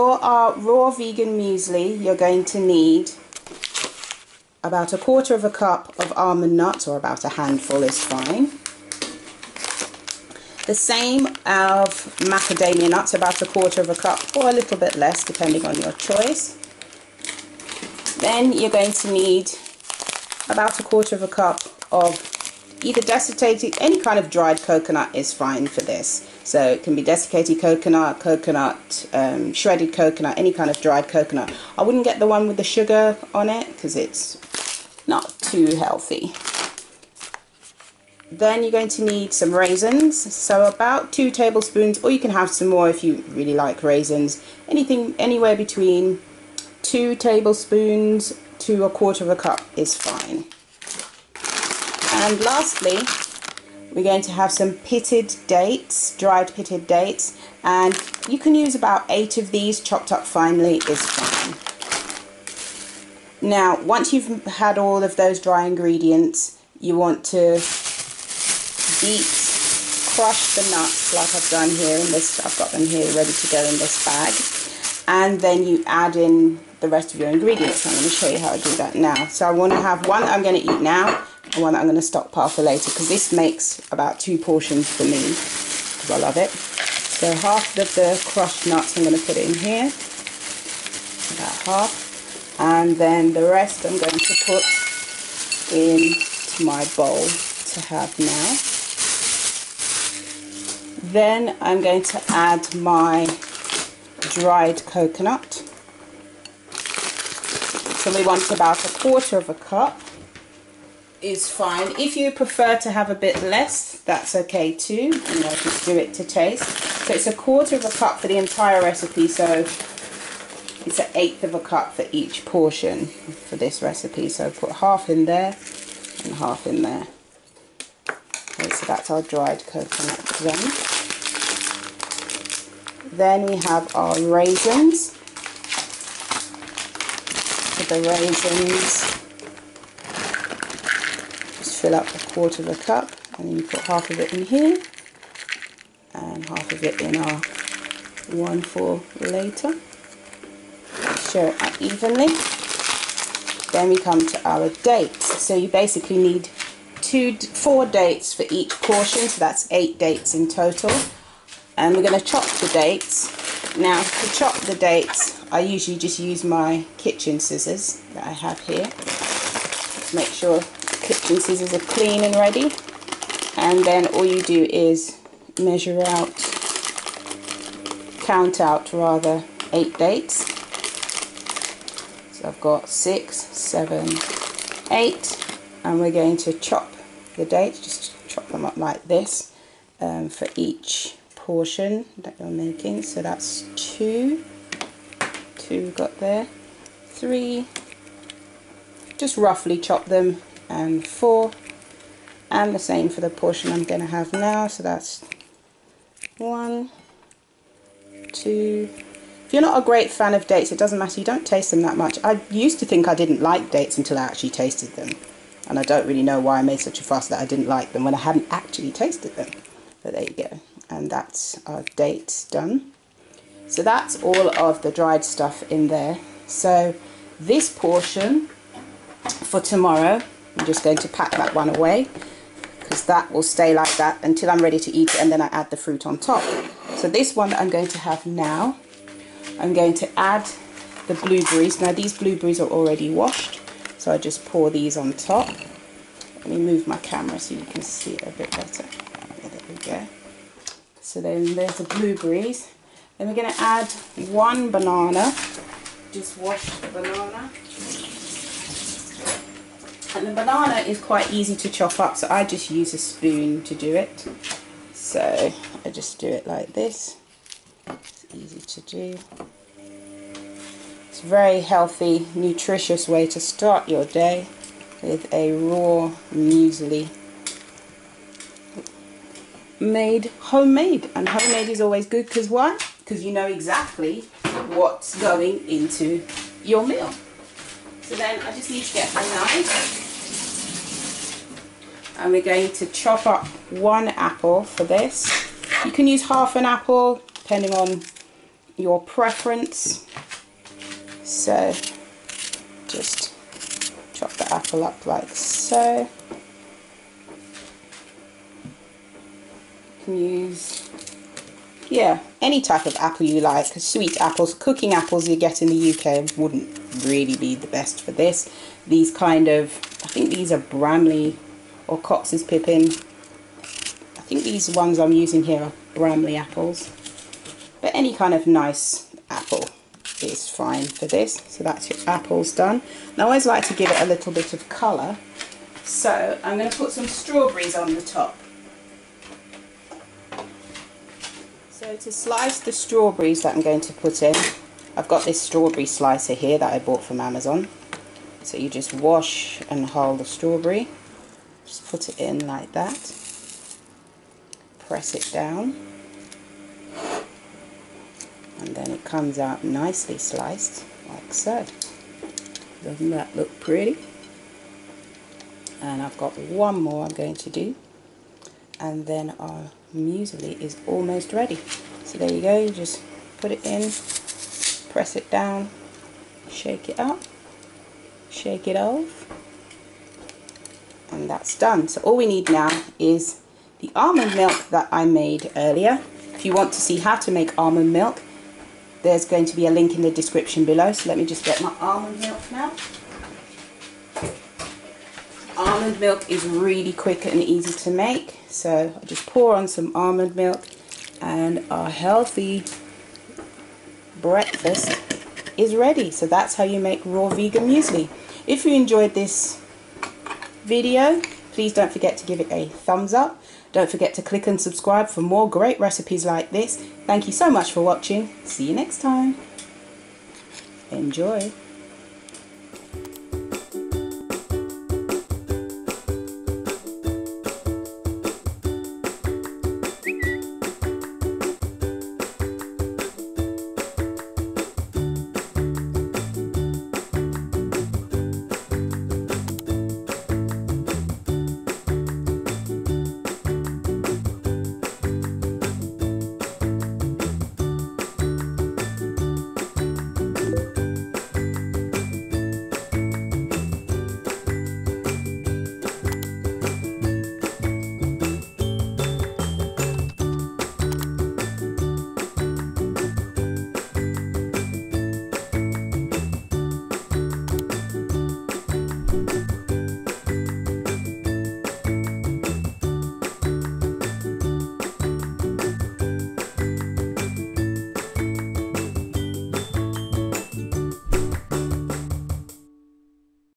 For our raw vegan muesli, you're going to need about 1/4 cup of almond nuts, or about a handful is fine. The same of macadamia nuts, about 1/4 cup, or a little bit less depending on your choice. Then you're going to need about 1/4 cup of either desiccated, any kind of dried coconut is fine for this. So it can be desiccated coconut, shredded coconut, any kind of dried coconut. I wouldn't get the one with the sugar on it because it's not too healthy. Then you're going to need some raisins, so about 2 tablespoons, or you can have some more if you really like raisins. Anything, anywhere between 2 tablespoons to 1/4 cup is fine. And lastly, we're going to have some pitted dates, dried pitted dates, and you can use about 8 of these chopped up finely is fine. Now, once you've had all of those dry ingredients, you want to crush the nuts like I've done here in this. I've got them here ready to go in this bag, and then you add in the rest of your ingredients. I'm going to show you how I do that now. So I want to have one that I'm going to eat now and one that I'm going to stockpile for later, because this makes about 2 portions for me because I love it. So half of the crushed nuts I'm going to put in here, about half, and then the rest I'm going to put into my bowl to have now. Then I'm going to add my dried coconut. So we want about 1/4 cup is fine. If you prefer to have a bit less, that's okay too. You know, just do it to taste. So it's 1/4 cup for the entire recipe. So it's 1/8 cup for each portion for this recipe. So put half in there and half in there. Okay, so that's our dried coconut done. Then we have our raisins. For the raisins, just fill up 1/4 cup, and then you put half of it in here and half of it in our one for later. Share it out evenly. Then we come to our dates. So you basically need 4 dates for each portion, so that's 8 dates in total. And we're going to chop the dates. Now, to chop the dates, I usually just use my kitchen scissors that I have here. Just make sure the kitchen scissors are clean and ready. And then all you do is measure out, count out rather, 8 dates. So I've got 6, 7, 8, and we're going to chop the dates, just chop them up like this for each portion that you're making. So that's 2 we've got there, 3, just roughly chop them, and 4, and the same for the portion I'm going to have now. So that's 1, 2. If you're not a great fan of dates, it doesn't matter, you don't taste them that much. I used to think I didn't like dates until I actually tasted them, and I don't really know why I made such a fuss that I didn't like them when I hadn't actually tasted them. But there you go, and that's our dates done. So that's all of the dried stuff in there. So this portion for tomorrow, I'm just going to pack that one away, because that will stay like that until I'm ready to eat it, and then I add the fruit on top. So this one that I'm going to have now, I'm going to add the blueberries. Now these blueberries are already washed, so I just pour these on top. Let me move my camera so you can see it a bit better. There we go. So then there's the blueberries. Then we're going to add 1 banana. Just wash the banana. And the banana is quite easy to chop up, so I just use a spoon to do it. So I just do it like this. It's easy to do. It's a very healthy, nutritious way to start your day with a raw muesli. Made homemade, and homemade is always good, because why? Because you know exactly what's going into your meal. So then I just need to get a knife, and we're going to chop up 1 apple for this. You can use half an apple depending on your preference. So just chop the apple up like so. You can use, yeah, any type of apple you like. Sweet apples, cooking apples you get in the UK wouldn't really be the best for this. These kind of, I think these are Bramley or Cox's Pippin. I think these ones I'm using here are Bramley apples. But any kind of nice apple is fine for this. So that's your apples done. And I always like to give it a little bit of colour. So I'm going to put some strawberries on the top. So to slice the strawberries that I'm going to put in, I've got this strawberry slicer here that I bought from Amazon. So you just wash and hull the strawberry. Just put it in like that. Press it down. And then it comes out nicely sliced, like so. Doesn't that look pretty? And I've got one more I'm going to do. And then our muesli is almost ready. So there you go, you just put it in, press it down, shake it up, shake it off, and that's done. So all we need now is the almond milk that I made earlier. If you want to see how to make almond milk, there's going to be a link in the description below. So let me just get my almond milk now. Almond milk is really quick and easy to make. So I just pour on some almond milk and our healthy breakfast is ready. So that's how you make raw vegan muesli. If you enjoyed this video, please don't forget to give it a thumbs up. Don't forget to click and subscribe for more great recipes like this. Thank you so much for watching. See you next time. Enjoy.